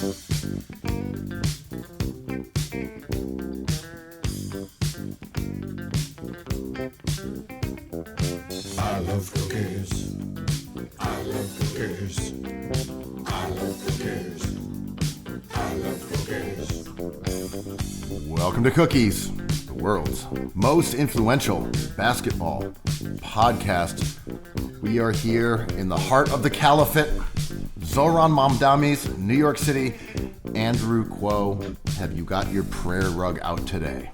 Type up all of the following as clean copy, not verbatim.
I love cookies. I love cookies. I love cookies. I love cookies. Welcome to Cookies, the world's most influential basketball podcast. We are here in the heart of the caliphate, Zoran Mamdani's New York City. Andrew Kuo, have you got your prayer rug out today?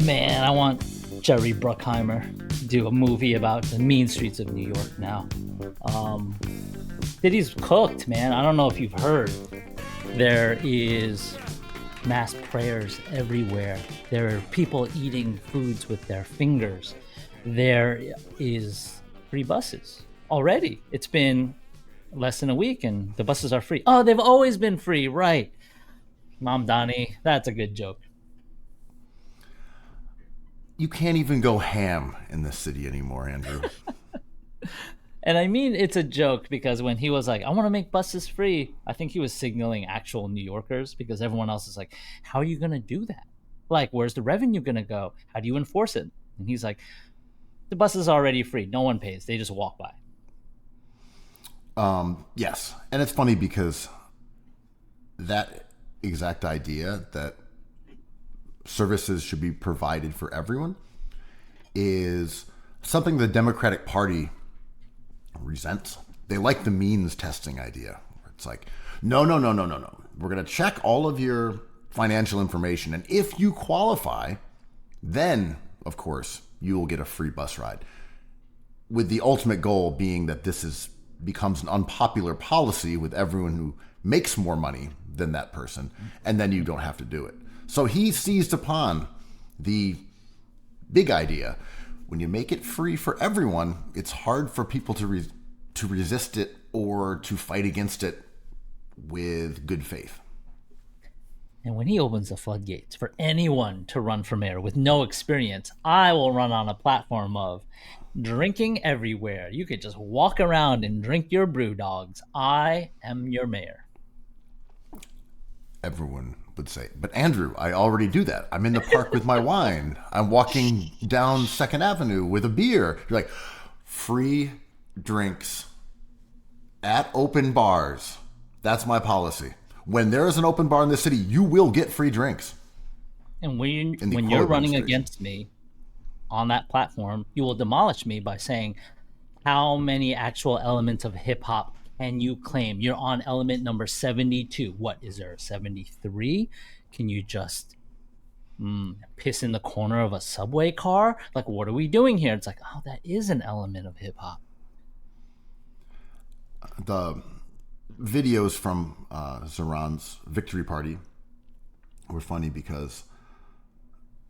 Man, I want Jerry Bruckheimer to do a movie about the mean streets of New York now. City's cooked, man. I don't know if you've heard. There is mass prayers everywhere. There are people eating foods with their fingers. There is free buses already. It's been less than a week and the buses are free. Oh, they've always been free, right? Mamdani, that's a good joke. You can't even go ham in this city anymore, Andrew. And I mean, it's a joke because when he was like, I want to make buses free, I think he was signaling actual New Yorkers because everyone else is like, how are you going to do that? Like, where's the revenue going to go? How do you enforce it? And he's like, the bus is already free. No one pays. They just walk by. Yes. And it's funny because that exact idea that services should be provided for everyone is something the Democratic Party resents. They like the means testing idea. It's like, no. We're going to check all of your financial information. And if you qualify, then, of course, you will get a free bus ride. With the ultimate goal being that this becomes an unpopular policy with everyone who makes more money than that person. And then you don't have to do it. So he seized upon the big idea. When you make it free for everyone, it's hard for people to resist it or to fight against it with good faith. And when he opens the floodgates for anyone to run for mayor with no experience, I will run on a platform of drinking everywhere. You could just walk around and drink your brew dogs. I am your mayor. Everyone would say, but Andrew, I already do that. I'm in the park with my wine. I'm walking down 2nd Avenue with a beer. You're like, free drinks at open bars. That's my policy. When there is an open bar in the city, you will get free drinks. And when you're running against me on that platform, you will demolish me by saying, how many actual elements of hip hop can you claim? You're on element number 72. What is there, 73? Can you just piss in the corner of a subway car? Like, what are we doing here? It's like, oh, that is an element of hip hop. The videos from Zoran's victory party were funny because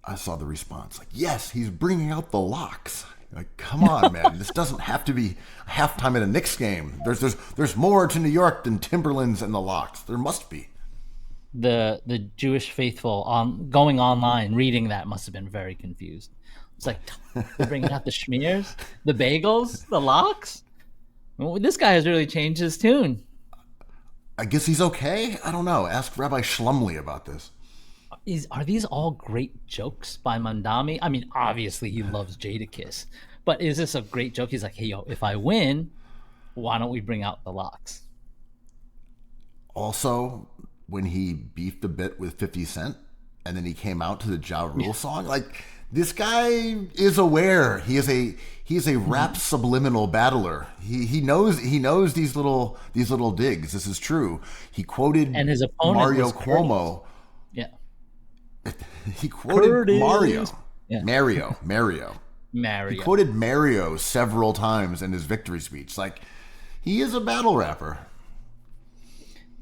I saw the response. Like, yes, he's bringing out the locks. Like, come on, man. This doesn't have to be halftime at a Knicks game. There's more to New York than Timberlands and the Locks. There must be. The Jewish faithful going online reading that must have been very confused. It's like, they're bringing out the schmears, the bagels, the locks. Well, this guy has really changed his tune. I guess he's okay. I don't know. Ask Rabbi Shlumley about this. Are these all great jokes by Mamdani? I mean, obviously he loves Jadakiss, but is this a great joke? He's like, hey, yo, if I win, why don't we bring out the locks? Also, when he beefed a bit with 50 Cent and then he came out to the Ja Rule song, like, this guy is aware. He is a rap subliminal battler. He knows these little digs. This is true. He quoted and his opponent Mario Cuomo. Yeah. He quoted Curtis. Mario. Yeah. Mario. He quoted Mario several times in his victory speech. Like, he is a battle rapper.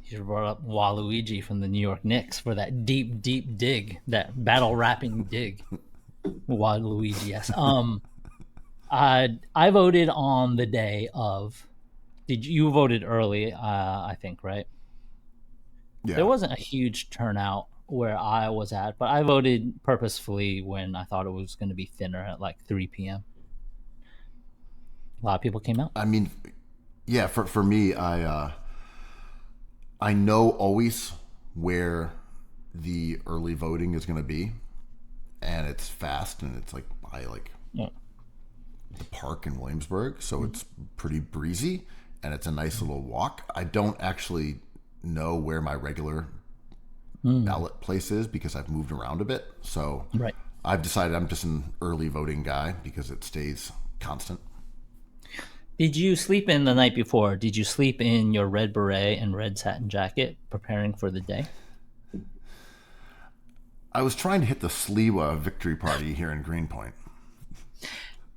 You brought up Waluigi from the New York Knicks for that deep dig, that battle rapping dig. Waluigi, yes. I voted on the day of. You voted early? I think, right? Yeah. There wasn't a huge turnout where I was at, but I voted purposefully when I thought it was going to be thinner at like 3 p.m. A lot of people came out. I mean, yeah, for me, I know always where the early voting is going to be, and it's fast, and it's like by like the park in Williamsburg, so it's pretty breezy, and it's a nice little walk. I don't actually know where my regular ballot place is because I've moved around a bit, so Right. I've decided I'm just an early voting guy because it stays constant. Did you sleep in the night before? Did you sleep in your red beret and red satin jacket preparing for the day? I was trying to hit the Sliwa victory party here in Greenpoint.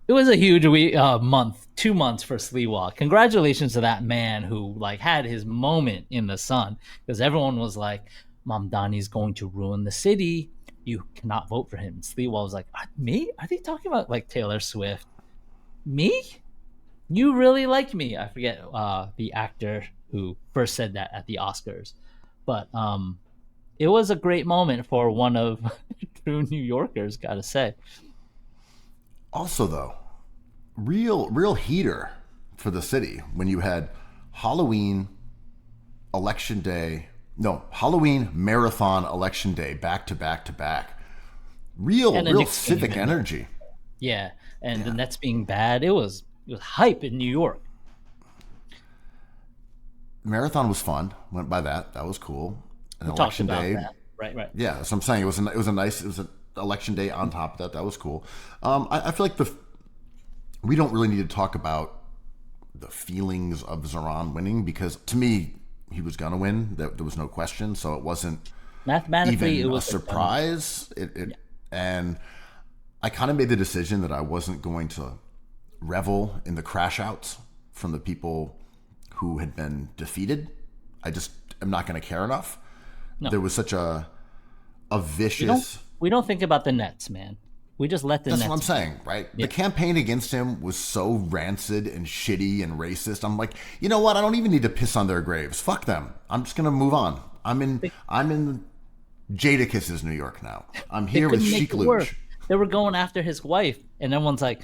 It was a huge 2 months for Sliwa. Congratulations to that man who like had his moment in the sun, because everyone was like, Mamdani's going to ruin the city. You cannot vote for him. Sliwa was like, me? Are they talking about like Taylor Swift? Me? You really like me? I forget the actor who first said that at the Oscars, but it was a great moment for one of true New Yorkers, gotta say. Also, though, real heater for the city when you had Halloween, Halloween, marathon, election day, back to back to back. Real civic energy. Yeah, and the Nets being bad, it was hype in New York. Marathon was fun. Went by that. That was cool. And We talked election about day. that. Right. Yeah, so I'm saying it was an election day on top of that. That was cool. I feel like we don't really need to talk about the feelings of Zoran winning because to me he was gonna win. There was no question. So it wasn't Mathematically, even it was a surprise. And I kind of made the decision that I wasn't going to revel in the crash outs from the people who had been defeated. I just am not going to care enough. No. There was such a vicious. We don't think about the Nets, man. We just let the That's Nets. what I'm saying, right? Yeah. The campaign against him was so rancid and shitty and racist. I'm like, you know what? I don't even need to piss on their graves. Fuck them. I'm just gonna move on. I'm in Jadakiss' New York now. I'm here with Sheik Luch. They were going after his wife, and everyone's like,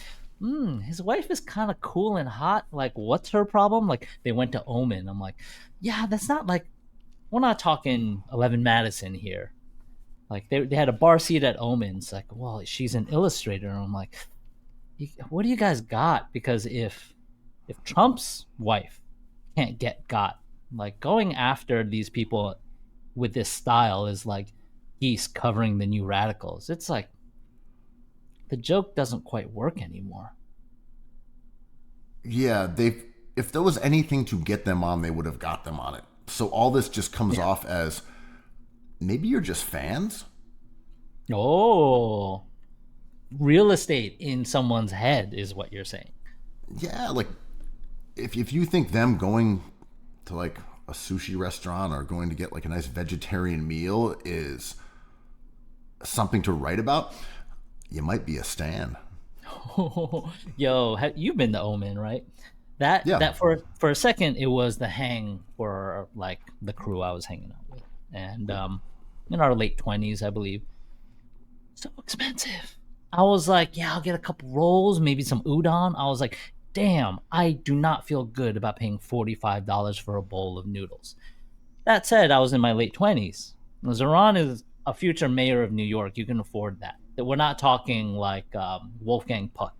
his wife is kind of cool and hot. Like, what's her problem? Like, they went to Omen. I'm like, yeah, that's not like, we're not talking 11 Madison here. Like, they had a bar seat at Omen. It's like, well, she's an illustrator. And I'm like, what do you guys got? Because if Trump's wife can't get got, like, going after these people with this style is like geese covering the new radicals. It's like, the joke doesn't quite work anymore. Yeah, if there was anything to get them on, they would have got them on it. So all this just comes off as maybe you're just fans. Oh, real estate in someone's head is what you're saying. Yeah, like if you think them going to like a sushi restaurant or going to get like a nice vegetarian meal is something to write about, you might be a stan. Yo, you've been to Omen, right? That for a second it was the hang for like the crew I was hanging out with, and in our late 20s, I believe. So expensive. I was like, yeah, I'll get a couple rolls, maybe some udon. I was like, damn, I do not feel good about paying $45 for a bowl of noodles. That said, I was in my late 20s. Zoran is a future mayor of New York. You can afford that. We're not talking like Wolfgang Puck.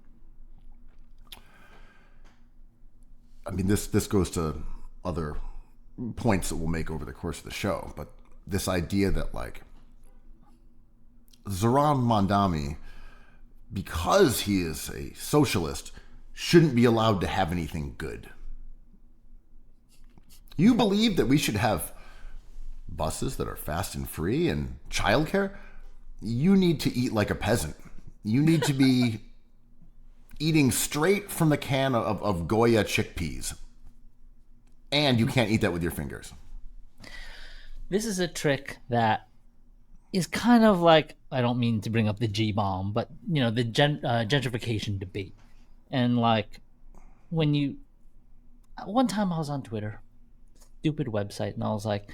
I mean, this goes to other points that we'll make over the course of the show, but this idea that like Zoran Mamdani, because he is a socialist, shouldn't be allowed to have anything good. You believe that we should have buses that are fast and free and childcare? You need to eat like a peasant. You need to be eating straight from the can of Goya chickpeas. And you can't eat that with your fingers. This is a trick that is kind of like, I don't mean to bring up the G-bomb, but, you know, the gentrification debate. And like, one time I was on Twitter, stupid website, and I was like,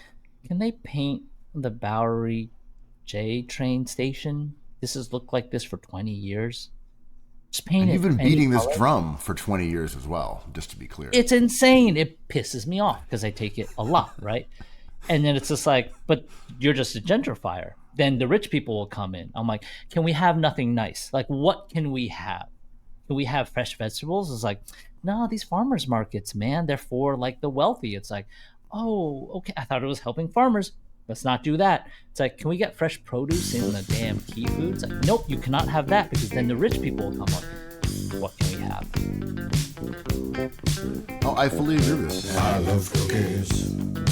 can they paint the Bowery J train station? This has looked like this for 20 years. Just paint it. You've been beating this drum for 20 years as well, just to be clear. It's insane. It pisses me off because I take it a lot, right? And then it's just like, but you're just a gentrifier. Then the rich people will come in. I'm like, can we have nothing nice? Like, what can we have? Can we have fresh vegetables? It's like, no, these farmers markets, man, they're for like the wealthy. It's like, oh, okay. I thought it was helping farmers. Let's not do that. It's like, can we get fresh produce in the damn Key Food? It's like, nope, you cannot have that because then the rich people will come on. What can we have? Oh, I fully agree with this. I love cookies.